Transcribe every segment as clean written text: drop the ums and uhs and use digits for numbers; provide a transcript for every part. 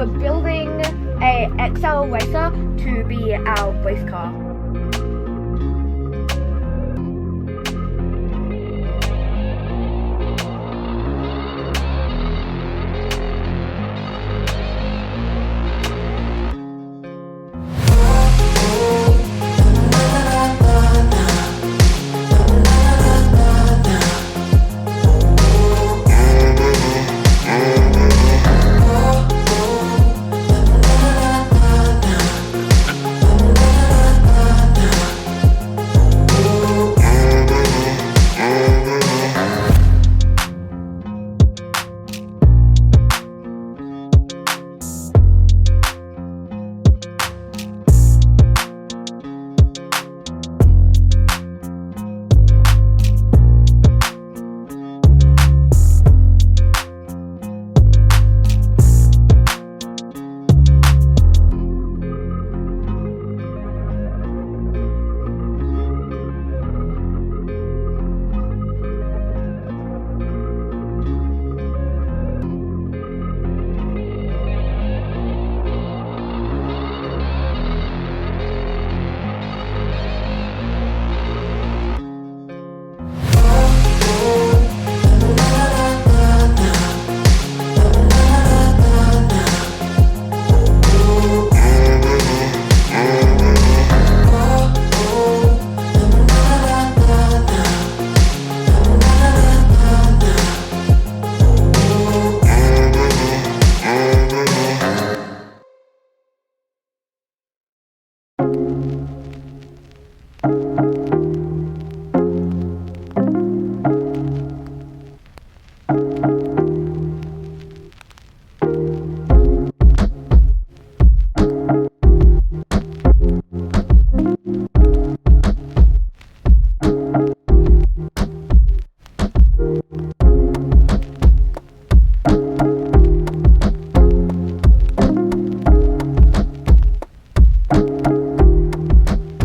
we're building a XL racer to be our race car.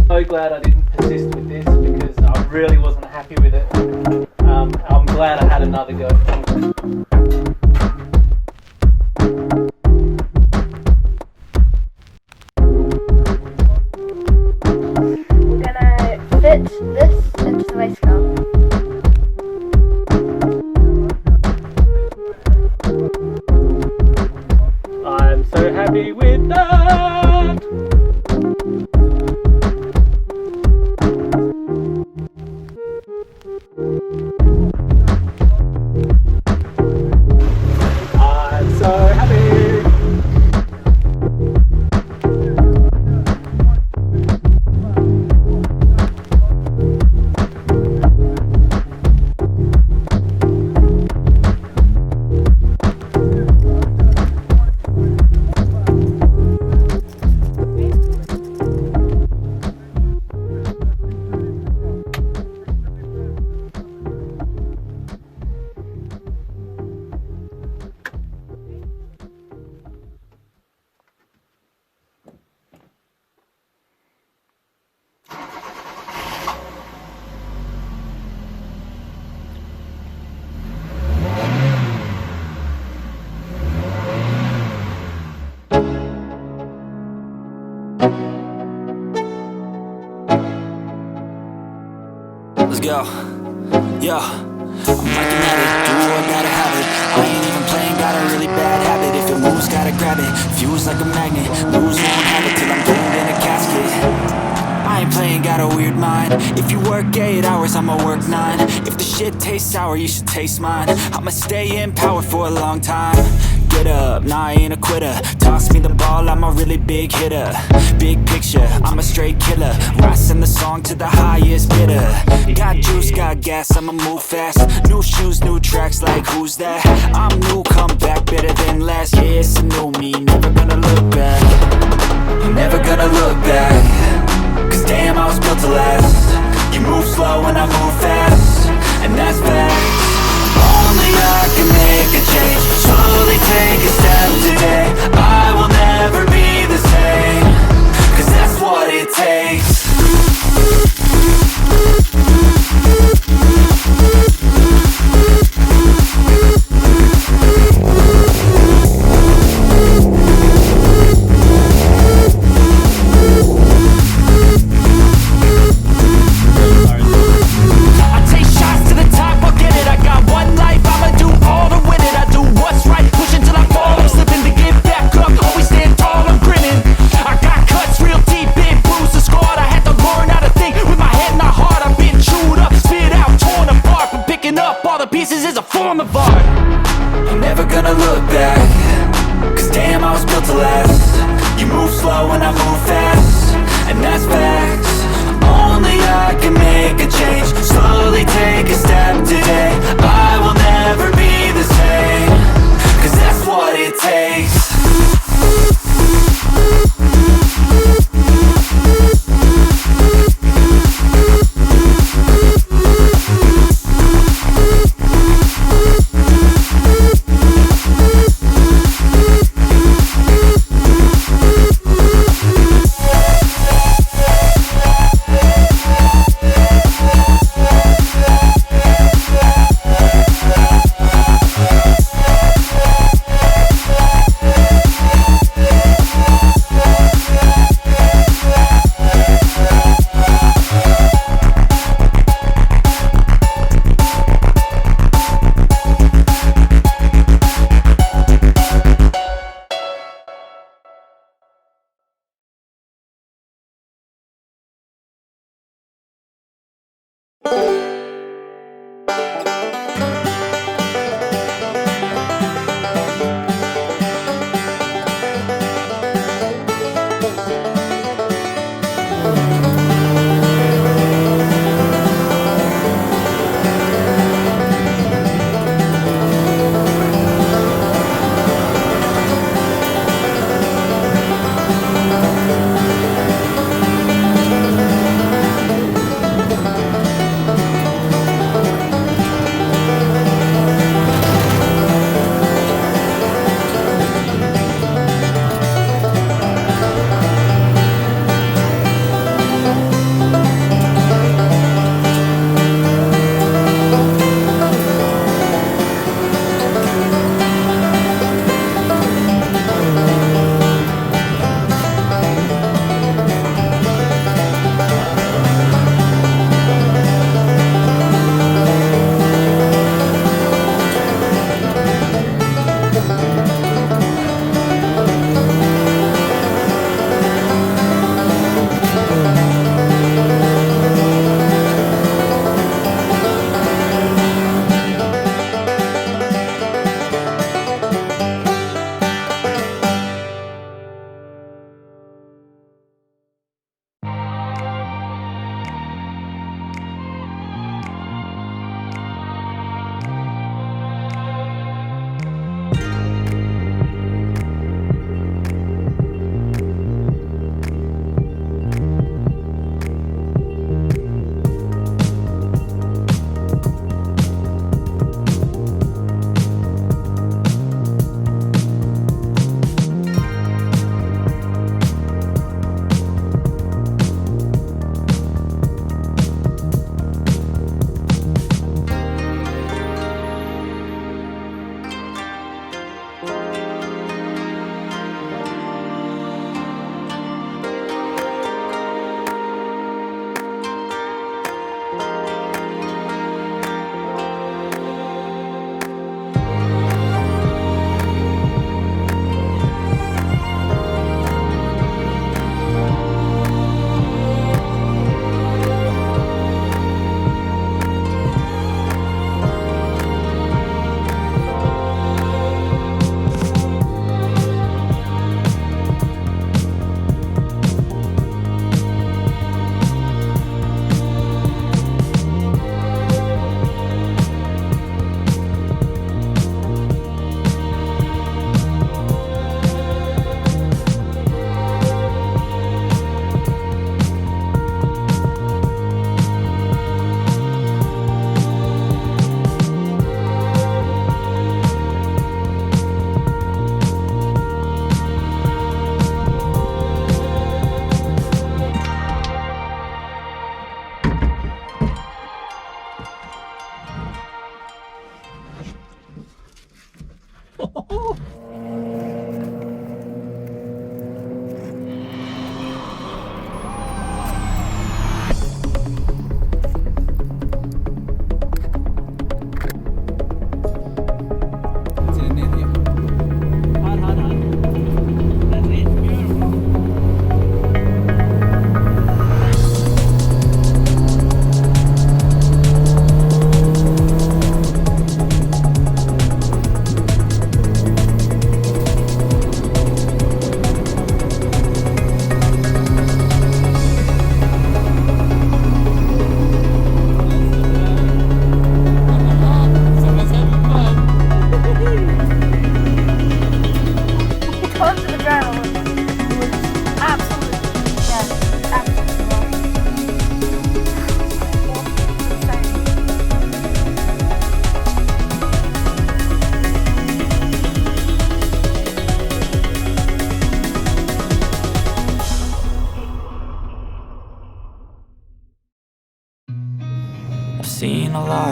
So glad I didn't persist with this because I really wasn't happy with it. I'm glad I had another go. We're gonna fit this into the race car. I'm so happy with that! I'm so happy! Let's go. Yo, I'm liking at it, do I gotta have it. I ain't even playing, got a really bad habit. If it moves, gotta grab it, fuse like a magnet. Lose, won't have it till I'm doomed in a casket. I ain't playing, got a weird mind. If you work 8 hours, I'ma work 9. If the shit tastes sour, you should taste mine. I'ma stay in power for a long time. Get up, nah, I ain't a quitter. Toss me the ball, I'm a really big hitter. Big picture, I'm a straight killer. Rising the song to the highest bidder. Got juice, got gas, I'ma move fast. New shoes, new tracks, like who's that? I'm new, come back better than last. Yeah, it's a new me, never gonna look back. Never gonna look back. Cause damn, I was built to last. You move slow and I move fast, and that's facts. Only I can make a change. Slowly take a step today. I will never be the same. Cause that's what it takes. picking up all the pieces is a form of art. I'm never gonna look back, cause damn, I was built to last. You move slow and I move fast, and that's facts. Only I can make a change, slowly take a step today. I will never be the same, cause that's what it takes.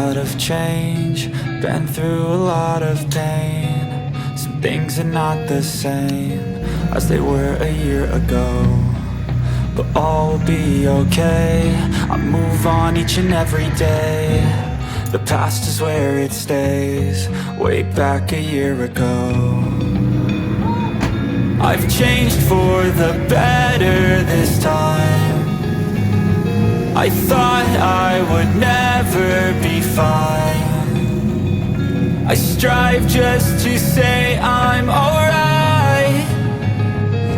lot of change, been through a lot of pain. Some things are not the same as they were a year ago, but all will be okay. I move on each and every day. The past is where it stays, way back a year ago. I've changed for the better this time. I thought I would never be fine. I strive just to say I'm alright,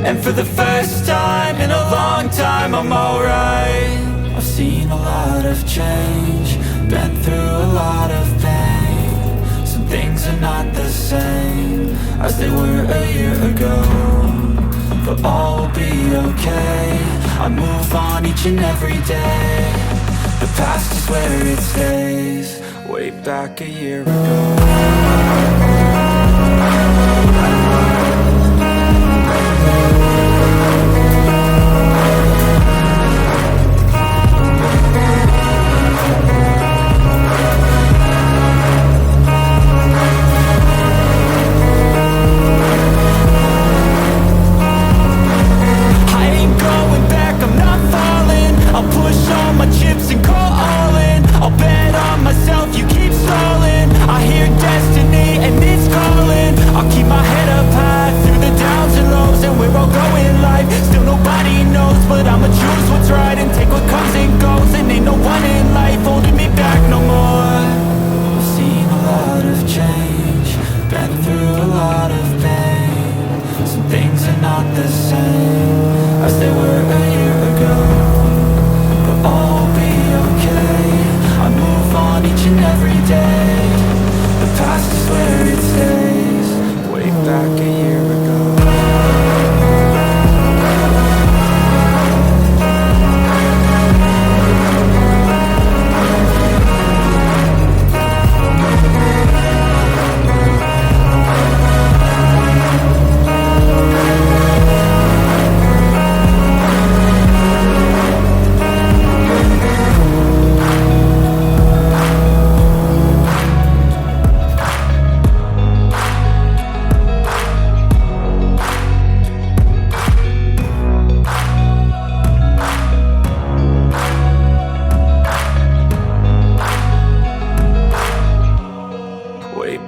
and for the first time in a long time I'm alright. I've seen a lot of change, been through a lot of pain. Some things are not the same as they were a year ago, but all will be okay. I move on each and every day. The past is where it stays, way back a year ago.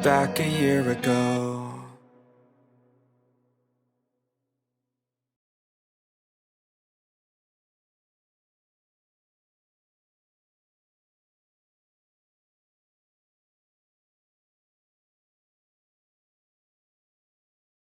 Back a year ago.